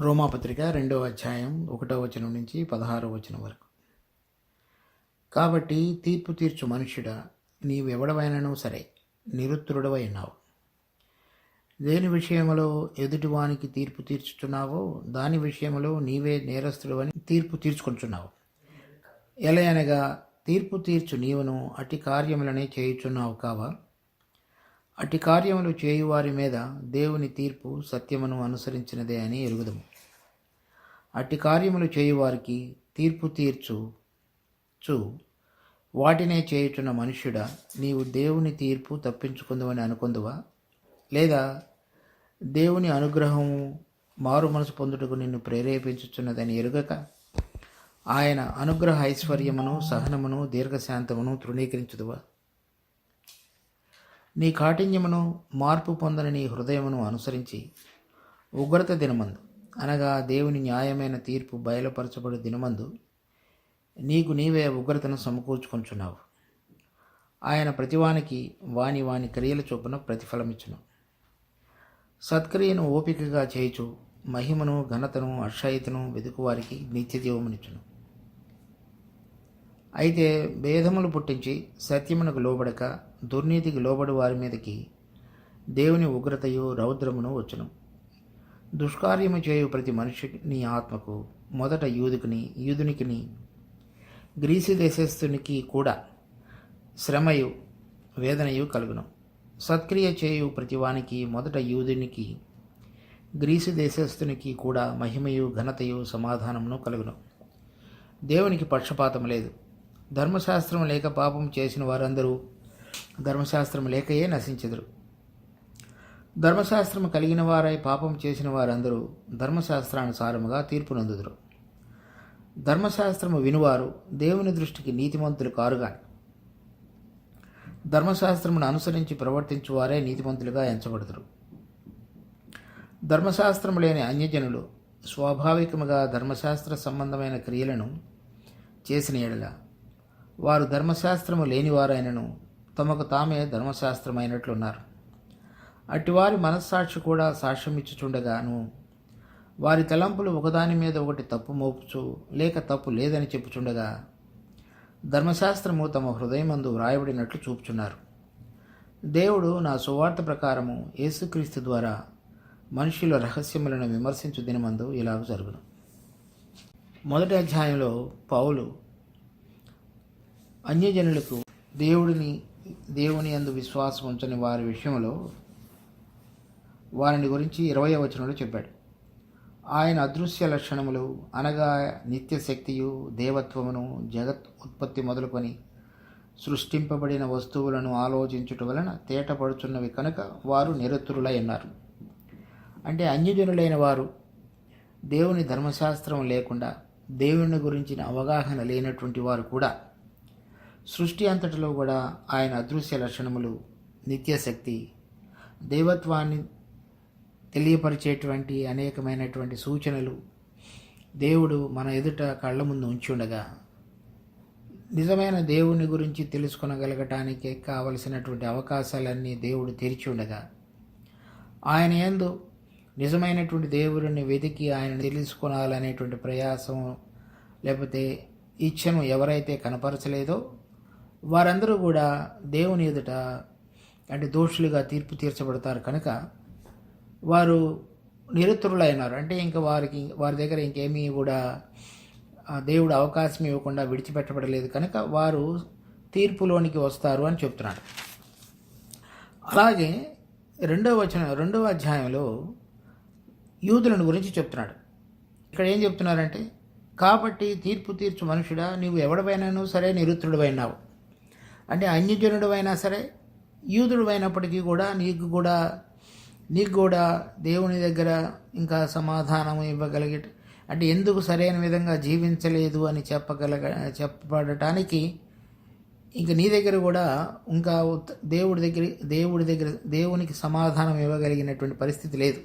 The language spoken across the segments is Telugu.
రోమాపత్రిక 2వ అధ్యాయం 1వ వచనం నుంచి 16వ వచనం వరకు. కాబట్టి తీర్పు తీర్చు మనుష్యుడా, నీవెవడవైనను సరే నిరుత్తరుడవై ఉన్నావు. దేని విషయములో ఎదుటివానికి తీర్పు తీర్చుచున్నావో దాని విషయములో నీవే నేరస్తుడవని తీర్పు తీర్చుకుంటున్నావు. ఎలయనగా తీర్పు తీర్చు నీవును అట్టి కార్యములనే చేయుచున్నావు కావా? అట్టి కార్యములు చేయువారి మీద దేవుని తీర్పు సత్యమును అనుసరించినదే అని ఎరుగుదము. అట్టి కార్యములు చేయువారికి తీర్పు తీర్చు వాటినే చేయుచున్న మనుష్యుడా, నీవు దేవుని తీర్పు తప్పించుకుందువని అనుకుందువా? లేదా దేవుని అనుగ్రహము మారు మనసు పొందుటకు నిన్ను ప్రేరేపించుచున్నదని ఎరుగక ఆయన అనుగ్రహ ఐశ్వర్యమును సహనమును దీర్ఘశాంతమును తృణీకరించుదువా? నీ కాఠిన్యమును మార్పు పొందని నీ హృదయమును అనుసరించి ఉగ్రత దినమందు, అనగా దేవుని న్యాయమైన తీర్పు బయలుపరచబడు దినమందు నీకు నీవే ఉగ్రతను సమకూర్చుకొంచున్నావు. ఆయన ప్రతివానికి వాని వాని క్రియల చొప్పున ప్రతిఫలమిచ్చును. సత్క్రియను ఓపికగా చేయుచు మహిమను ఘనతను అక్షయతను వెదుకువారికి నిత్యజీవమునిచ్చును. అయితే భేదములు పుట్టించి సత్యమునకు లోబడక దుర్నీతికి లోబడి వారి మీదకి దేవుని ఉగ్రతయు రౌద్రమును వచ్చును. దుష్కార్యము చేయు ప్రతి మనుషుని ఆత్మకు మొదట యూదునికిని గ్రీసు దేశస్థునికి కూడా శ్రమయు వేదనయు కలుగును. సత్క్రియ చేయు ప్రతివానికి మొదట యూదునికి గ్రీసు దేశస్థునికి కూడా మహిమయు ఘనతయు సమాధానమును కలుగును. దేవునికి పక్షపాతం లేదు. ధర్మశాస్త్రం లేక పాపం చేసిన వారందరూ ధర్మశాస్త్రం లేకయే నశించెదరు. ధర్మశాస్త్రము కలిగిన వారై పాపం చేసిన వారందరూ ధర్మశాస్త్రానుసారముగా తీర్పు నొందుదురు. ధర్మశాస్త్రము వినువారు దేవుని దృష్టికి నీతిమంతులు కారుగాని ధర్మశాస్త్రమును అనుసరించి ప్రవర్తించువారే నీతిమంతులుగా ఎంచబడుదురు. ధర్మశాస్త్రము లేని అన్యజనులు స్వాభావికముగా ధర్మశాస్త్ర సంబంధమైన క్రియలను చేసిన ఎడల వారు ధర్మశాస్త్రము లేనివారైనను తమకు తామే ధర్మశాస్త్రమైనట్లున్నారు. అటివారి మనస్సాక్షి కూడా సాక్ష్యమిచ్చుచుండగాను వారి తలంపులు ఒకదాని మీద ఒకటి తప్పు మోపుచు లేక తప్పు లేదని చెప్పుచుండగా ధర్మశాస్త్రము తమ హృదయమందు వ్రాయబడినట్లు చూపుచున్నారు. దేవుడు నా సువార్త ప్రకారము యేసుక్రీస్తు ద్వారా మనుషుల రహస్యములను విమర్శించు దినమందు ఇలాగ జరుగును. మొదటి అధ్యాయంలో పౌలు అన్యజనులకు దేవుని యందు విశ్వాసం ఉంచని వారి విషయంలో వారిని గురించి 20వ వచనంలో చెప్పాడు. ఆయన అదృశ్య లక్షణములు అనగా నిత్యశక్తియు దేవత్వమును జగత్ ఉత్పత్తి మొదలుకొని సృష్టింపబడిన వస్తువులను ఆలోచించుట వలన తేటపడుచున్నవి కనుక వారు నిరుత్తరులై ఉన్నారు. అంటే అన్యజనులైన వారు దేవుని ధర్మశాస్త్రం లేకుండా దేవుని గురించిన అవగాహన లేనటువంటి వారు కూడా సృష్టి అంతటిలో కూడా ఆయన అదృశ్య లక్షణములు నిత్యశక్తి దేవత్వాన్ని తెలియపరిచేటువంటి అనేకమైనటువంటి సూచనలు దేవుడు మన ఎదుట కళ్ళ ముందు ఉంచి ఉండగా నిజమైన దేవుని గురించి తెలుసుకొనగలగటానికి కావలసినటువంటి అవకాశాలన్నీ దేవుడు తెరిచి ఉండగా ఆయన యందు నిజమైనటువంటి దేవుడిని వెతికి ఆయన తెలుసుకోవాలనేటువంటి ప్రయాసం లేకపోతే ఇచ్ఛను ఎవరైతే కనపరచలేదో వారందరూ కూడా దేవుని ఎదుట అంటే దోషులుగా తీర్పు తీర్చబడతారు. కనుక వారు నిరుత్తరులైనారు. అంటే ఇంకా వారి దగ్గర ఇంకేమీ కూడా దేవుడు అవకాశం ఇవ్వకుండా విడిచిపెట్టబడలేదు కనుక వారు తీర్పులోనికి వస్తారు అని చెప్తున్నాడు. అలాగే 2వ అధ్యాయంలో యూదులను గురించి చెప్తున్నాడు. ఇక్కడ ఏం చెప్తున్నారంటే, కాబట్టి తీర్పు తీర్చు మనుషుడా, నీవు ఎవడవైనాను సరే నిరుత్తరుడవైనావు. అంటే అన్యజనుడు అయినా సరే యూదుడు అయినప్పటికీ కూడా నీకు కూడా దేవుని దగ్గర ఇంకా సమాధానం ఇవ్వగలిగే అంటే ఎందుకు సరైన విధంగా జీవించలేదు అని చెప్పబడటానికి ఇంక నీ దగ్గర కూడా ఇంకా దేవునికి సమాధానం ఇవ్వగలిగినటువంటి పరిస్థితి లేదు.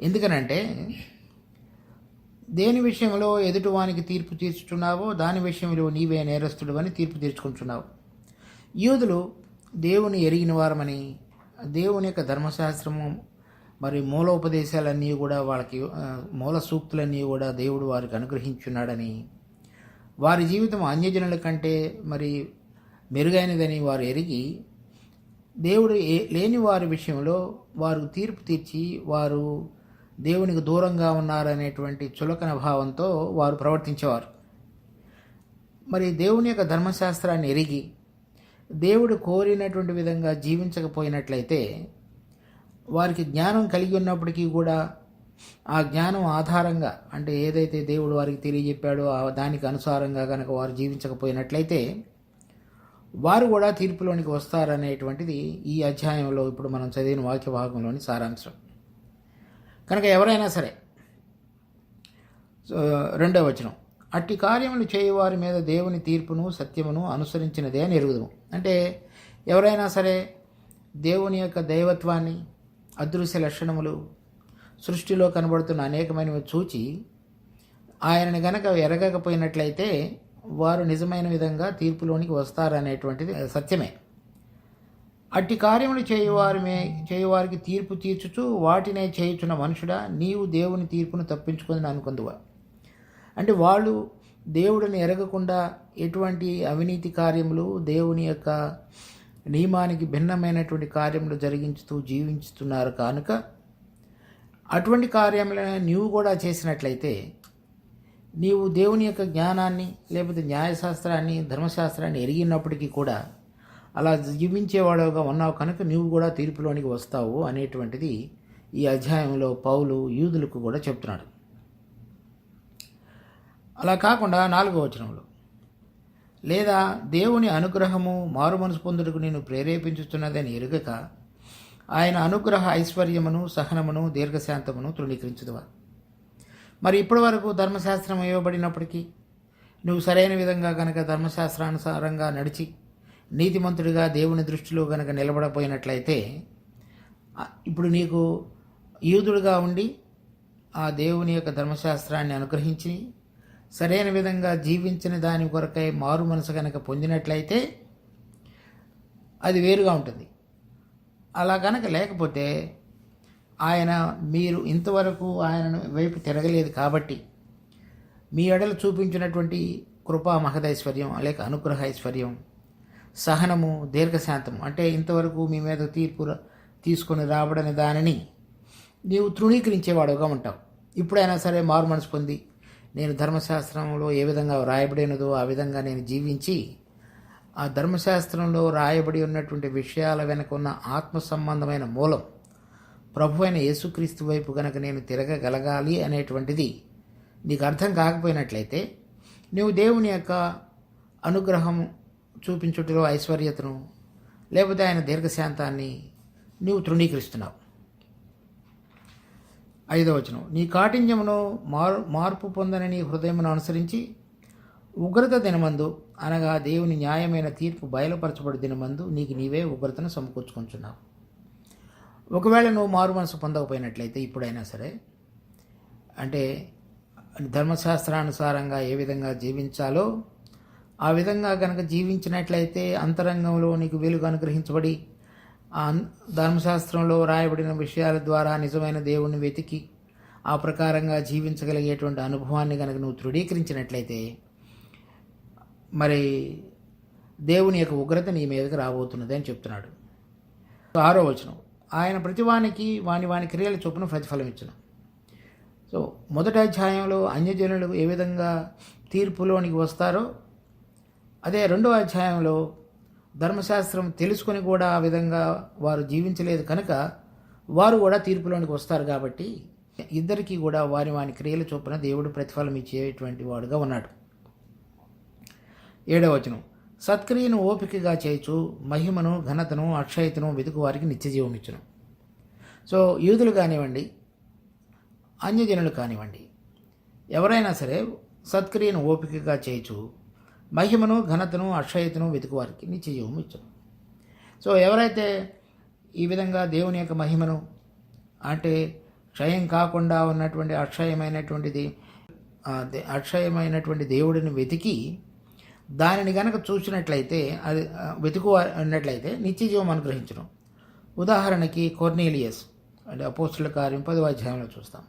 ఎందుకనంటే దేని విషయంలో ఎదుటివానికి తీర్పు తీర్చుచున్నావో దాని విషయంలో నీవే నేరస్తుడు అని తీర్పు తీర్చుకుంటున్నావు. యూదులు దేవుని ఎరిగిన వారమని దేవుని యొక్క ధర్మశాస్త్రము మరి మూలోపదేశాలన్నీ కూడా వాళ్ళకి మూల సూక్తులన్నీ కూడా దేవుడు వారికి అనుగ్రహించున్నాడని, వారి జీవితం అన్యజనుల కంటే మరి మెరుగైనదని వారు ఎరిగి, దేవుడు లేని వారి విషయంలో వారు తీర్పు తీర్చి వారు దేవునికి దూరంగా ఉన్నారనేటువంటి చులకన భావంతో వారు ప్రవర్తించేవారు. మరి దేవుని యొక్క ధర్మశాస్త్రాన్ని ఎరిగి దేవుడు కోరినటువంటి విధంగా జీవించకపోయినట్లయితే, వారికి జ్ఞానం కలిగి ఉన్నప్పటికీ కూడా ఆ జ్ఞానం ఆధారంగా, అంటే ఏదైతే దేవుడు వారికి తెలియజెప్పాడో దానికి అనుసారంగా కనుక వారు జీవించకపోయినట్లయితే వారు కూడా తీర్పులోనికి వస్తారనేటువంటిది ఈ అధ్యాయంలో ఇప్పుడు మనం చదివిన వాక్య భాగంలోని సారాంశం. కనుక ఎవరైనా సరే, 2వ వచనం, అట్టి కార్యములు చేయువారి మీద దేవుని తీర్పును సత్యమును అనుసరించినదే అని ఎరుగుదుము. అంటే ఎవరైనా సరే దేవుని యొక్క దైవత్వాన్ని, అదృశ్య లక్షణములు, సృష్టిలో కనబడుతున్న అనేకమైనవి చూచి ఆయనని గనక ఎరగకపోయినట్లయితే వారు నిజమైన విధంగా తీర్పులోనికి వస్తారనేటువంటిది సత్యమే. అట్టి కార్యములు చేయువారికి తీర్పు తీర్చుచు వాటినే చేయుచున్న మనుషుడా, నీవు దేవుని తీర్పును తప్పించుకొని అనుకుందువా. అంటే వాళ్ళు దేవుడిని ఎరగకుండా ఎటువంటి అవినీతి కార్యములు, దేవుని యొక్క నియమానికి భిన్నమైనటువంటి కార్యములు జరిగించుతూ జీవించుతున్నారు కనుక అటువంటి కార్యములను నీవు కూడా చేసినట్లయితే నీవు దేవుని యొక్క జ్ఞానాన్ని లేకపోతే న్యాయశాస్త్రాన్ని, ధర్మశాస్త్రాన్ని ఎరిగినప్పటికీ కూడా అలా జీవించేవాడుగా ఉన్నావు కనుక నీవు కూడా తీర్పులోనికి వస్తావు అనేటువంటిది ఈ అధ్యాయంలో పౌలు యూదులకు కూడా చెప్తున్నాడు. అలా కాకుండా 4వ వచనంలో, లేదా దేవుని అనుగ్రహము మారు మనసు పొందుటకు నేను ప్రేరేపించుతున్నదని ఎరుగక ఆయన అనుగ్రహ ఐశ్వర్యమును, సహనమును, దీర్ఘశాంతమును తృణీకరించుదువా. మరి ఇప్పటి వరకు ధర్మశాస్త్రం ఇవ్వబడినప్పటికీ నువ్వు సరైన విధంగా కనుక ధర్మశాస్త్రానుసారంగా నడిచి నీతిమంతుడిగా దేవుని దృష్టిలో కనుక నిలబడపోయినట్లయితే, ఇప్పుడు నీకు యూదుడుగా ఉండి ఆ దేవుని యొక్క ధర్మశాస్త్రాన్ని అనుగ్రహించి సరైన విధంగా జీవించిన దాని కొరకై మారు మనసు కనుక పొందినట్లయితే అది వేరుగా ఉంటుంది. అలా కనుక లేకపోతే మీరు ఇంతవరకు ఆయన వైపు తిరగలేదు కాబట్టి మీ ఎడలు చూపించినటువంటి కృపా మహదైశ్వర్యం లేక అనుగ్రహ ఐశ్వర్యం, సహనము, దీర్ఘశాంతము, అంటే ఇంతవరకు మీ మీద తీర్పు తీసుకొని రాబడని దానిని నీవు తృణీకరించేవాడుగా ఉంటావు. ఇప్పుడైనా సరే మారు మనసు పొంది నేను ధర్మశాస్త్రంలో ఏ విధంగా రాయబడినదో ఆ విధంగా నేను జీవించి ఆ ధర్మశాస్త్రంలో రాయబడి ఉన్నటువంటి విషయాల వెనక ఉన్న ఆత్మ సంబంధమైన మూలం ప్రభు అయిన యేసుక్రీస్తు వైపు కనుక నేను తిరగగలగాలి అనేటువంటిది నీకు అర్థం కాకపోయినట్లయితే నువ్వు దేవుని యొక్క అనుగ్రహం చూపించుటలో ఐశ్వర్యతను లేకపోతే ఆయన దీర్ఘశాంతాన్ని నీవు తృణీకరిస్తున్నావు. 5వ వచనం, నీ కాఠిన్యమును మార్పు పొందని నీ హృదయమును అనుసరించి ఉగ్రత దినమందు, అనగా దేవుని న్యాయమైన తీర్పు బయలుపరచబడి దినమందు నీకు నీవే ఉగ్రతను సమకూర్చుకుంటున్నావు. ఒకవేళ నువ్వు మారు మనసు పొందకపోయినట్లయితే ఇప్పుడైనా సరే, అంటే ధర్మశాస్త్రానుసారంగా ఏ విధంగా జీవించాలో ఆ విధంగా కనుక జీవించినట్లయితే అంతరంగంలో నీకు వెలుగు అనుగ్రహించబడి ఆ ధర్మశాస్త్రంలో రాయబడిన విషయాల ద్వారా నిజమైన దేవుణ్ణి వెతికి ఆ ప్రకారంగా జీవించగలిగేటువంటి అనుభవాన్ని కనుక నువ్వు దృఢీకరించినట్లయితే మరి దేవుని యొక్క ఉగ్రత నీ మీదకి రాబోతున్నది అని చెప్తున్నాడు. 6వ వచనం, ఆయన ప్రతివానికి వాని క్రియల చొప్పున ప్రతిఫలం ఇచ్చును. సో మొదటి అధ్యాయంలో అన్యజనులు ఏ విధంగా తీర్పులోనికి వస్తారో, అదే 2వ అధ్యాయంలో ధర్మశాస్త్రం తెలుసుకొని కూడా ఆ విధంగా వారు జీవించలేదు కనుక వారు కూడా తీర్పులోనికి వస్తారు. కాబట్టి ఇద్దరికీ కూడా వాని క్రియల చొప్పున దేవుడు ప్రతిఫలం ఇచ్చేటువంటి వాడుగా ఉన్నాడు. 7వ వచనం, సత్క్రియను ఓపికగా చేయుచు మహిమను, ఘనతను, అక్షయతను వెతుకు వారికి నిత్యజీవం ఇచ్చును. సో యూదులు కానివ్వండి, అన్యజనులు కానివ్వండి, ఎవరైనా సరే సత్క్రియను ఓపికగా చేయుచు మహిమను, ఘనతను, అక్షయతను వెతుకువారికి నిత్యజీవం ఇచ్చును. సో ఎవరైతే ఈ విధంగా దేవుని యొక్క మహిమను, అంటే క్షయం కాకుండా ఉన్నటువంటి అక్షయమైనటువంటి దేవుడిని వెతికి దానిని గనక చూసినట్లయితే, అది వెతుకు అన్నట్లయితే నిత్యజీవం అనుగ్రహించడం. ఉదాహరణకి కొర్నేలియస్ అంటే అపోస్తుల కార్యం 10వ అధ్యాయంలో చూస్తాం.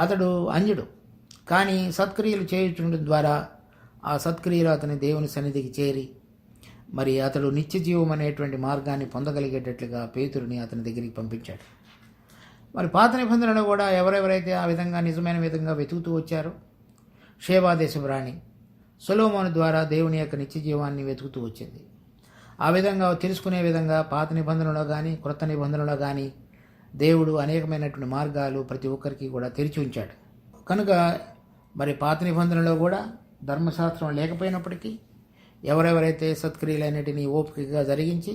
అతడు అన్యుడు, కానీ సత్క్రియలు చేయుచుండడం ద్వారా ఆ సత్క్రియలు అతని దేవుని సన్నిధికి చేరి మరి అతడు నిత్య జీవం అనేటువంటి మార్గాన్ని పొందగలిగేటట్లుగా పేతురుని అతని దగ్గరికి పంపించాడు. మరి పాత నిబంధనలు కూడా ఎవరెవరైతే ఆ విధంగా నిజమైన విధంగా వెతుకుతూ వచ్చారో, షేబా దేశపు రాణి సొలొమోను ద్వారా దేవుని యొక్క నిత్య జీవాన్ని వెతుకుతూ వచ్చింది. ఆ విధంగా తెలుసుకునే విధంగా పాత నిబంధనలో కానీ క్రొత్త నిబంధనలో కానీ దేవుడు అనేకమైనటువంటి మార్గాలు ప్రతి ఒక్కరికి కూడా తెరిచి ఉంచాడు. కనుక మరి పాత నిబంధనలో కూడా ధర్మశాస్త్రం లేకపోయినప్పటికీ ఎవరెవరైతే సత్క్రియలన్నిటినీ ఓపికగా జరిగించి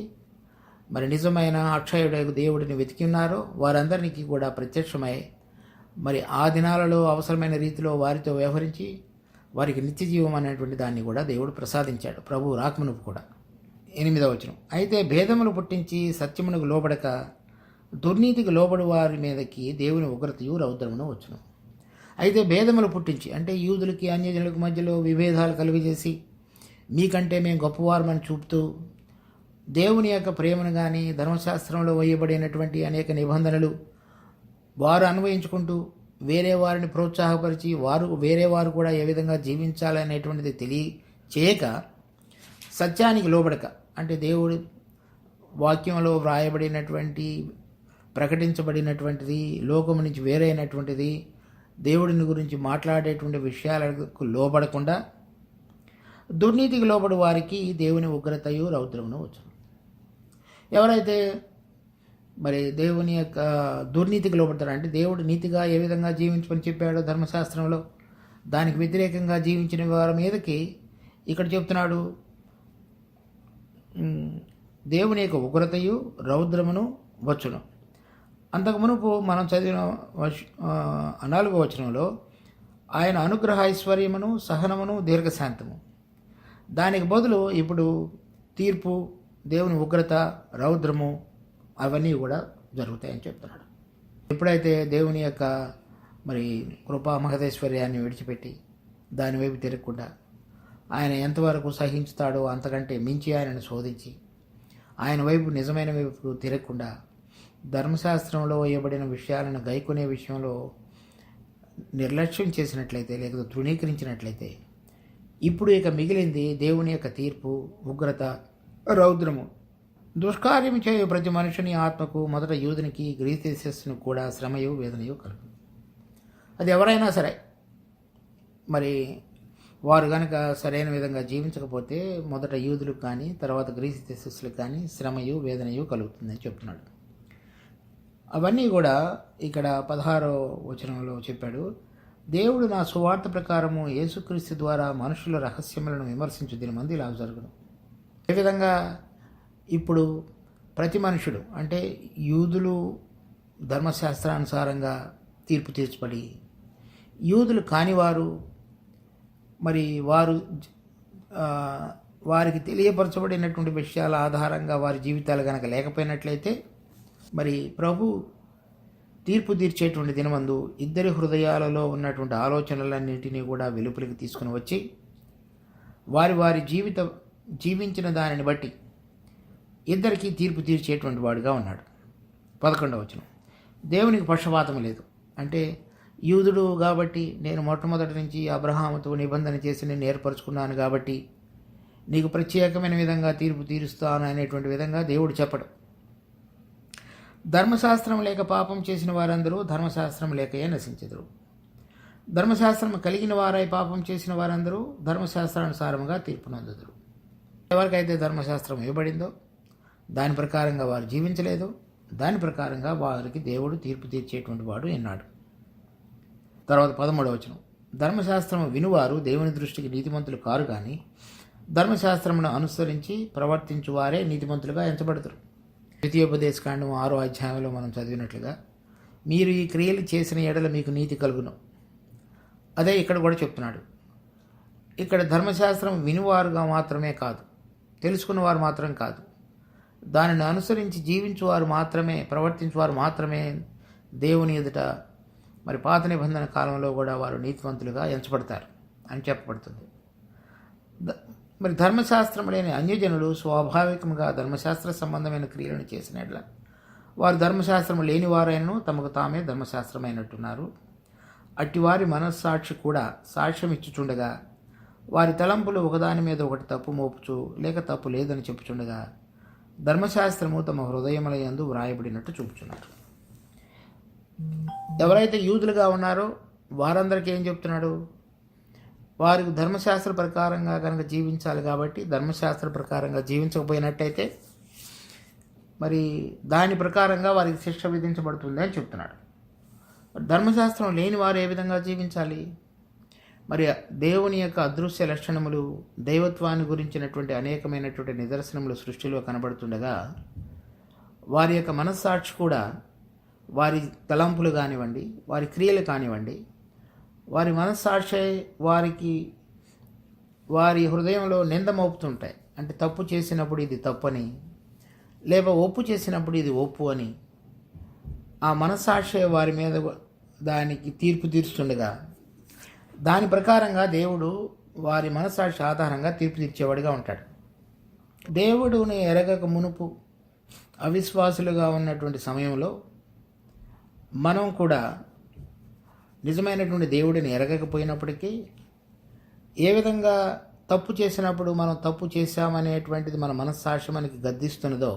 మరి నిజమైన అక్షయుడు దేవుడిని వెతికి ఉన్నారో వారందరికీ కూడా ప్రత్యక్షమై మరి ఆ దినాలలో అవసరమైన రీతిలో వారితో వ్యవహరించి వారికి నిత్య జీవం అనేటువంటి దాన్ని కూడా దేవుడు ప్రసాదించాడు, ప్రభువు రాకమునుపు కూడా. 8వ వచనం, అయితే భేదములు పుట్టించి సత్యమునకు లోబడక దుర్నీతికి లోబడి వారి మీదకి దేవుని ఉగ్రతయు రౌద్రమును వచ్చును. అయితే భేదములు పుట్టించి అంటే యూదులకి అన్యజనులకు మధ్యలో విభేదాలు కలుగజేసి మీకంటే మేము గొప్పవారమని చూపుతూ దేవుని యొక్క ప్రేమను కానీ ధర్మశాస్త్రంలో వేయబడినటువంటి అనేక నిబంధనలు వారు అన్వయించుకుంటూ వేరే వారిని ప్రోత్సాహపరిచి వేరే వారు కూడా ఏ విధంగా జీవించాలనేటువంటిది చేయక సత్యానికి లోబడక అంటే దేవుడి వాక్యంలో వ్రాయబడినటువంటి ప్రకటించబడినటువంటిది లోకము నుంచి వేరైనటువంటిది దేవుడిని గురించి మాట్లాడేటువంటి విషయాలకు లోబడకుండా దుర్నీతికి లోబడి వారికి దేవుని ఉగ్రతయు రౌద్రమును వచ్చును. ఎవరైతే మరి దేవుని యొక్క దుర్నీతికి లోబడతారు అంటే దేవుడు నీతిగా ఏ విధంగా జీవించమని చెప్పాడో ధర్మశాస్త్రంలో దానికి వ్యతిరేకంగా జీవించిన వారి మీదకి ఇక్కడ చెప్తున్నాడు దేవుని యొక్క ఉగ్రతయు రౌద్రమును వచ్చును. అంతకు మునుపు మనం చదివిన 4వ వచనంలో ఆయన అనుగ్రహ ఐశ్వర్యమును సహనమును దీర్ఘశాంతము, దానికి బదులు ఇప్పుడు తీర్పు, దేవుని ఉగ్రత, రౌద్రము అవన్నీ కూడా జరుగుతాయని చెప్తున్నాడు. ఎప్పుడైతే దేవుని యొక్క మరి కృపా మహదేశ్వర్యాన్ని విడిచిపెట్టి దానివైపు తిరగకుండా ఆయన ఎంతవరకు సహించుతాడో అంతకంటే మించి ఆయనను శోధించి ఆయన వైపు నిజమైన వైపు తిరగకుండా ధర్మశాస్త్రంలో వేయబడిన విషయాలను గైకొనే విషయంలో నిర్లక్ష్యం చేసినట్లయితే లేకపోతే తృణీకరించినట్లయితే ఇప్పుడు ఇక మిగిలింది దేవుని యొక్క తీర్పు, ఉగ్రత, రౌద్రము. దుష్కార్యం చేయు ప్రతి మనుషుని ఆత్మకు మొదట యూదునికి గ్రీసు కూడా శ్రమయు వేదనయు కలుగు. అది ఎవరైనా సరే మరి వారు కనుక సరైన విధంగా జీవించకపోతే మొదట యూదులకు కానీ తర్వాత గ్రీసు దేశస్థులకు కానీ శ్రమయు వేదనయు కలుగుతుందని చెప్తున్నాడు. అవన్నీ కూడా ఇక్కడ 16వ వచనంలో చెప్పాడు, దేవుడు నా సువార్త ప్రకారము యేసుక్రీస్తు ద్వారా మనుషుల రహస్యములను విమర్శించు దినమంది ఇలా జరుగును. ఏ విధంగా ఇప్పుడు ప్రతి మనుషుడు అంటే యూదులు ధర్మశాస్త్రానుసారంగా తీర్పు తీర్చబడి యూదులు కానివారు మరి వారికి తెలియపరచబడినటువంటి విషయాల ఆధారంగా వారి జీవితాలు కనుక లేకపోయినట్లయితే మరి ప్రభు తీర్పు తీర్చేటువంటి దినమందు ఇద్దరి హృదయాలలో ఉన్నటువంటి ఆలోచనలన్నింటినీ కూడా వెలుపలికి తీసుకుని వచ్చి వారి జీవించిన దానిని బట్టి ఇద్దరికీ తీర్పు తీర్చేటువంటి వాడుగా ఉన్నాడు. 11వ వచనం, దేవునికి పక్షపాతం లేదు. అంటే యూదుడు కాబట్టి నేను మొట్టమొదటి నుంచి అబ్రహాముతో నిబంధన చేసి నేను ఏర్పరచుకున్నాను కాబట్టి నీకు ప్రత్యేకమైన విధంగా తీర్పు తీరుస్తాను అనేటువంటి విధంగా దేవుడు చెప్పడు. ధర్మశాస్త్రం లేక పాపం చేసిన వారందరూ ధర్మశాస్త్రం లేకయే నశించెదరు. ధర్మశాస్త్రం కలిగిన వారై పాపం చేసిన వారందరూ ధర్మశాస్త్రానుసారముగా తీర్పు నొందుదురు. ఎవరికైతే ధర్మశాస్త్రం ఇవ్వబడిందో దాని ప్రకారంగా వారు జీవించలేదు, దాని ప్రకారంగా వారికి దేవుడు తీర్పు తీర్చేటువంటి వాడు ఎన్నాడు. తర్వాత 13వ వచనం, ధర్మశాస్త్రము వినువారు దేవుని దృష్టికి నీతిమంతులు కారు కానీ ధర్మశాస్త్రమును అనుసరించి ప్రవర్తించువారే నీతిమంతులుగా ఎంచబడతారు. ద్వితీయోపదేశకాండం 6వ అధ్యాయంలో మనం చదివినట్లుగా మీరు ఈ క్రియలు చేసిన ఎడల మీకు నీతి కలుగును. అదే ఇక్కడ కూడా చెప్తున్నాడు. ఇక్కడ ధర్మశాస్త్రం వినువారుగా మాత్రమే కాదు, తెలుసుకున్నవారు మాత్రం కాదు, దానిని అనుసరించి జీవించువారు మాత్రమే, ప్రవర్తించువారు మాత్రమే దేవుని ఎదుట మరి పాత నిబంధన కాలంలో కూడా వారు నీతివంతులుగా ఎంచబడతారు అని చెప్పబడుతుంది. మరి ధర్మశాస్త్రం లేని అన్యజనులు స్వాభావికంగా ధర్మశాస్త్ర సంబంధమైన క్రియలను చేసిన వారు ధర్మశాస్త్రము లేనివారైనను తమకు తామే ధర్మశాస్త్రమైనట్టున్నారు. అట్టివారి మనస్సాక్షి కూడా సాక్ష్యం ఇచ్చుచుండగా వారి తలంపులు ఒకదాని మీద ఒకటి తప్పు మోపుచు లేక తప్పు లేదని చెప్పుచుండగా ధర్మశాస్త్రము తమ హృదయములయందు వ్రాయబడినట్టు చూపుచున్నారు. ఎవరైతే యూదులుగా ఉన్నారో వారందరికీ ఏం చెప్తున్నాడు? వారికి ధర్మశాస్త్ర ప్రకారంగా కనుక జీవించాలి కాబట్టి ధర్మశాస్త్ర ప్రకారంగా జీవించకపోయినట్టయితే మరి దాని ప్రకారంగా వారికి శిక్ష విధించబడుతుంది అని చెప్తున్నాడు. ధర్మశాస్త్రం లేని వారు ఏ విధంగా జీవించాలి? మరి దేవుని యొక్క అదృశ్య లక్షణములు, దైవత్వాన్ని గురించినటువంటి అనేకమైనటువంటి నిదర్శనములు సృష్టిలో కనబడుతుండగా వారి యొక్క మనస్సాక్షి కూడా వారి తలంపులు కానివ్వండి, వారి క్రియలు కానివ్వండి, వారి మనస్సాక్షి వారి హృదయంలో నింద మోపుతుంటాయి. అంటే తప్పు చేసినప్పుడు ఇది తప్పని, లేక ఒప్పు చేసినప్పుడు ఇది ఒప్పు అని ఆ మనస్సాక్షి వారి మీద దానికి తీర్పు తీర్చుండగా దాని ప్రకారంగా దేవుడు వారి మనస్సాక్షి ఆధారంగా తీర్పు తీర్చేవాడిగా ఉంటాడు. దేవుడుని ఎరగక మునుపు అవిశ్వాసులుగా ఉన్నటువంటి సమయంలో మనం కూడా నిజమైనటువంటి దేవుడిని ఎరగకపోయినప్పటికీ ఏ విధంగా తప్పు చేసినప్పుడు మనం తప్పు చేశామనేటువంటిది మన మనస్సాక్షి మనకి గద్దిస్తున్నదో,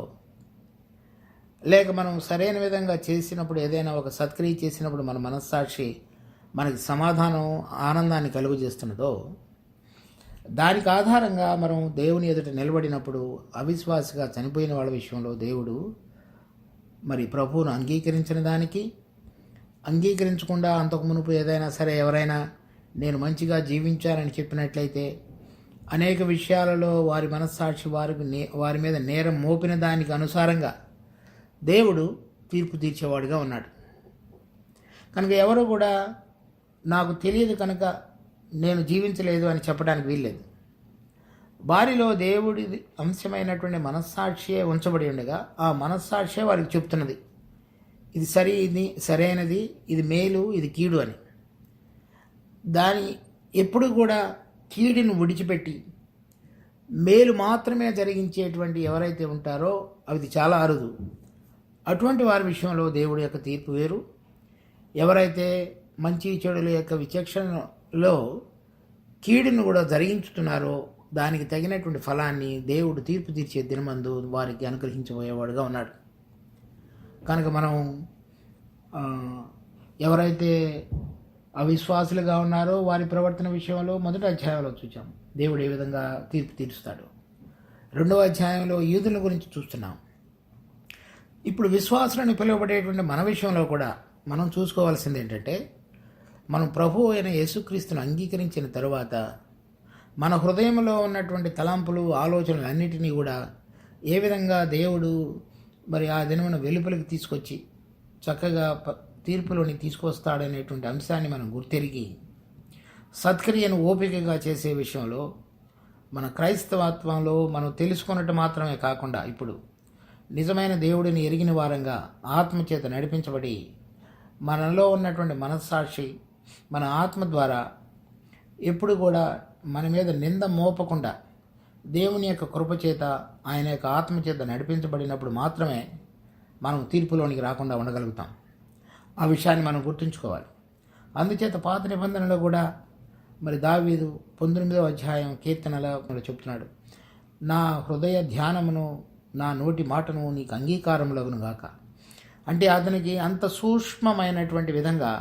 లేక మనం సరైన విధంగా చేసినప్పుడు ఏదైనా ఒక సత్క్రియ చేసినప్పుడు మన మనస్సాక్షి మనకి సమాధానం, ఆనందాన్ని కలుగజేస్తున్నదో, దానికి ఆధారంగా మనం దేవుని ఎదుట నిలబడినప్పుడు అవిశ్వాసిగా చనిపోయిన వాళ్ళ విషయంలో దేవుడు మరి ప్రభువును అంగీకరించిన దానికి, అంగీకరించకుండా అంతకు మునుపు ఏదైనా సరే ఎవరైనా నేను మంచిగా జీవించానని చెప్పినట్లయితే అనేక విషయాలలో వారి మనస్సాక్షి వారి మీద నేరం మోపిన దానికి అనుసారంగా దేవుడు తీర్పు తీర్చేవాడుగా ఉన్నాడు. కనుక ఎవరు కూడా నాకు తెలియదు కనుక నేను జీవించలేదు అని చెప్పడానికి వీల్లేదు. వారిలో దేవుడి అంశమైనటువంటి మనస్సాక్షియే ఉంచబడి ఉండగా ఆ మనస్సాక్షియే వారికి చెప్తున్నది ఇది సరి, ఇది సరైనది, ఇది మేలు, ఇది కీడు అని. దాని ఎప్పుడు కూడా కీడును విడిచిపెట్టి మేలు మాత్రమే జరిగించేటువంటి ఎవరైతే ఉంటారో అది చాలా అరుదు. అటువంటి వారి విషయంలో దేవుడి యొక్క తీర్పు వేరు. ఎవరైతే మంచి చెడుల యొక్క విచక్షణలో కీడును కూడా జరిగించుతున్నారో దానికి తగినటువంటి ఫలాన్ని దేవుడు తీర్పు తీర్చే దినమందు వారికి అనుగ్రహించబోయేవాడుగా ఉన్నాడు. కనుక మనం ఎవరైతే అవిశ్వాసులుగా ఉన్నారో వారి ప్రవర్తన విషయంలో మొదటి అధ్యాయంలో చూసాం దేవుడు ఏ విధంగా తీర్పు తీరుస్తాడు. రెండవ అధ్యాయంలో యూదుల గురించి చూస్తున్నాం. ఇప్పుడు విశ్వాసులని పిలువబడేటువంటి మన విషయంలో కూడా మనం చూసుకోవాల్సింది ఏంటంటే, మనం ప్రభువు అయిన యేసుక్రీస్తును అంగీకరించిన తరువాత మన హృదయంలో ఉన్నటువంటి తలంపులు, ఆలోచనలు అన్నిటినీ కూడా ఏ విధంగా దేవుడు మరి ఆ దినమున వెలుపలికి తీసుకొచ్చి చక్కగా తీర్పులోని తీసుకొస్తాడనేటువంటి అంశాన్ని మనం గుర్తెరిగి సత్క్రియను ఓపికగా చేసే విషయంలో మన క్రైస్తవత్వంలో మనం తెలుసుకున్నట్టు మాత్రమే కాకుండా ఇప్పుడు నిజమైన దేవుడిని ఎరిగిన వారంగా ఆత్మచేత నడిపించబడి మనలో ఉన్నటువంటి మనస్సాక్షి మన ఆత్మ ద్వారా ఎప్పుడు కూడా మన మీద నింద మోపకుండా దేవుని యొక్క కృపచేత, ఆయన యొక్క ఆత్మచేత నడిపించబడినప్పుడు మాత్రమే మనం తీర్పులోనికి రాకుండా ఉండగలుగుతాం. ఆ విషయాన్ని మనం గుర్తుంచుకోవాలి. అందుచేత పాత నిబంధనలో కూడా మరి దావీదు 19వ అధ్యాయం కీర్తనలో చెప్తున్నాడు, నా హృదయ ధ్యానమును, నా నోటి మాటను నీకు అంగీకారములగును గాక. అంటే అతనికి అంత సూక్ష్మమైనటువంటి విధంగా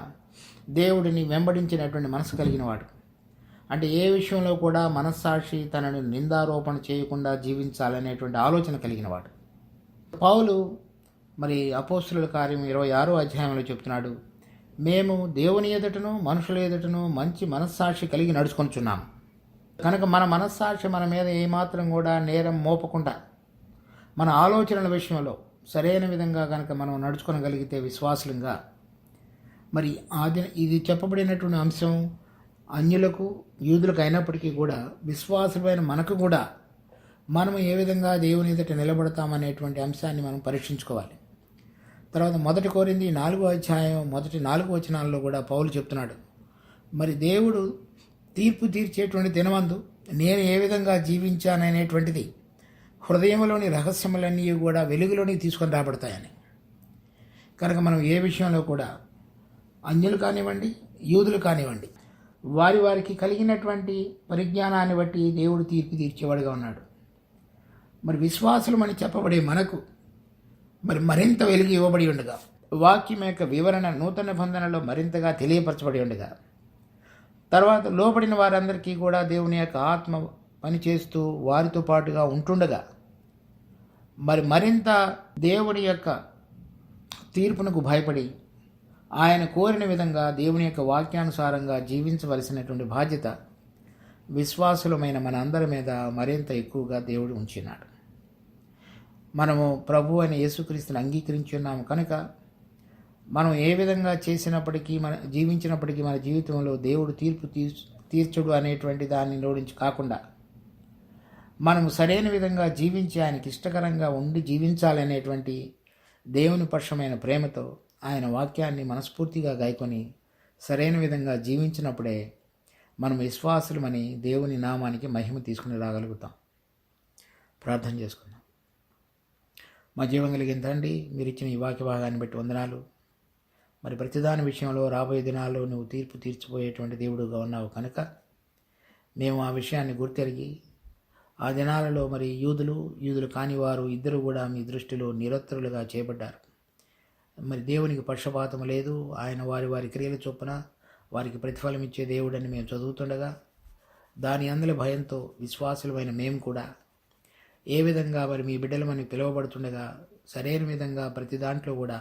దేవుడిని వెంబడించినటువంటి మనసు కలిగిన వాడు. అంటే ఏ విషయంలో కూడా మనస్సాక్షి తనను నిందారోపణ చేయకుండా జీవించాలనేటువంటి ఆలోచన కలిగిన వాడు. పౌలు మరి అపోస్తుల కార్యం 26వ అధ్యాయంలో చెప్తున్నాడు, మేము దేవుని ఎదుటను మనుషుల ఎదుటను మంచి మనస్సాక్షి కలిగి నడుచుకొనిచున్నాం. కనుక మన మనస్సాక్షి మన మీద ఏమాత్రం కూడా నేరం మోపకుండా మన ఆలోచనల విషయంలో సరైన విధంగా కనుక మనం నడుచుకోగలిగితే విశ్వాసులంగా, మరి ఇది చెప్పబడినటువంటి అంశం అన్యులకు, యూదులకు అయినప్పటికీ కూడా విశ్వాసులైన మనకు కూడా మనం ఏ విధంగా దేవుని ఎదుట నిలబడతామనేటువంటి అంశాన్ని మనం పరీక్షించుకోవాలి. తర్వాత 1 కొరింథీ 4వ అధ్యాయం మొదటి 4 వచనాల్లో కూడా పౌలు చెప్తున్నాడు, మరి దేవుడు తీర్పు తీర్చేటువంటి దినమందు నేను ఏ విధంగా జీవించాననేటువంటిది హృదయంలోని రహస్యములన్నీ కూడా వెలుగులోనికి తీసుకొని రాబడతాయని. కనుక మనం ఏ విషయంలో కూడా అన్యులు కానివ్వండి, యూదులు కానివ్వండి, వారికి కలిగినటువంటి పరిజ్ఞానాన్ని బట్టి దేవుడు తీర్పు తీర్చేవాడుగా ఉన్నాడు. మరి విశ్వాసులమని చెప్పబడే మనకు మరింత వెలుగు ఇవ్వబడి ఉండగా, వాక్యం యొక్క వివరణ నూతన నిబంధనలో మరింతగా తెలియపరచబడి ఉండగా, తర్వాత లోబడిన వారందరికీ కూడా దేవుని యొక్క ఆత్మ పనిచేస్తూ వారితో పాటుగా ఉంటుండగా, మరింత దేవుని యొక్క తీర్పునకు భయపడి ఆయన కోరిన విధంగా దేవుని యొక్క వాక్యానుసారంగా జీవించవలసినటువంటి బాధ్యత విశ్వాసులమైన మన అందరి మీద మరింత ఎక్కువగా దేవుడు ఉంచినాడు. మనము ప్రభు అయిన యేసుక్రీస్తుని అంగీకరించి ఉన్నాము కనుక మనం ఏ విధంగా చేసినప్పటికీ జీవించినప్పటికీ మన జీవితంలో దేవుడు తీర్పు తీర్చుడు అనేటువంటి దాన్ని నోడించి కాకుండా మనము సరైన విధంగా జీవించి ఆయనకి ఇష్టకరంగా ఉండి జీవించాలనేటువంటి దేవుని పక్షమైన ప్రేమతో ఆయన వాక్యాన్ని మనస్ఫూర్తిగా గాయకొని సరైన విధంగా జీవించినప్పుడే మనం విశ్వాసులమని దేవుని నామానికి మహిమ తీసుకుని రాగలుగుతాం. ప్రార్థన చేసుకుందాం. మా జీవం కలిగిన తండ్రి, మీరు ఇచ్చిన ఈ వాక్య భాగాన్ని బట్టి వందనాలు. ప్రతిదాని విషయంలో రాబోయే దినాల్లో నువ్వు తీర్పు తీర్చిపోయేటువంటి దేవుడుగా ఉన్నావు కనుక మేము ఆ విషయాన్ని గుర్తెరిగి ఆ దినాలలో యూదులు కాని వారు ఇద్దరు కూడా మీ దృష్టిలో నిరత్రులుగా చేయబడ్డారు. దేవునికి పక్షపాతం లేదు. ఆయన వారి క్రియల చొప్పున వారికి ప్రతిఫలం ఇచ్చే దేవుడని మేము చదువుతుండగా, దాని అందుల భయంతో విశ్వాసులమైన మేము కూడా ఏ విధంగా మీ బిడ్డలమని పిలువబడుతుండగా సరైన విధంగా ప్రతి దాంట్లో కూడా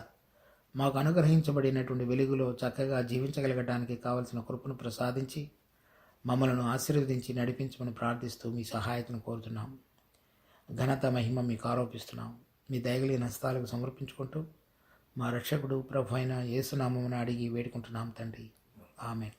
మాకు అనుగ్రహించబడినటువంటి వెలుగులో చక్కగా జీవించగలగడానికి కావలసిన కృపను ప్రసాదించి మమ్మలను ఆశీర్వదించి నడిపించమని ప్రార్థిస్తూ మీ సహాయతను కోరుతున్నాం. ఘనత మహిమ మీకు ఆరోపిస్తున్నాం. మీ దయగలిగిన హస్తాలకు సమర్పించుకుంటూ మా రక్షకుడు ప్రభు అయిన యేసు నామమున అడిగి వేడుకుంటున్నాం తండ్రి. ఆమేన్.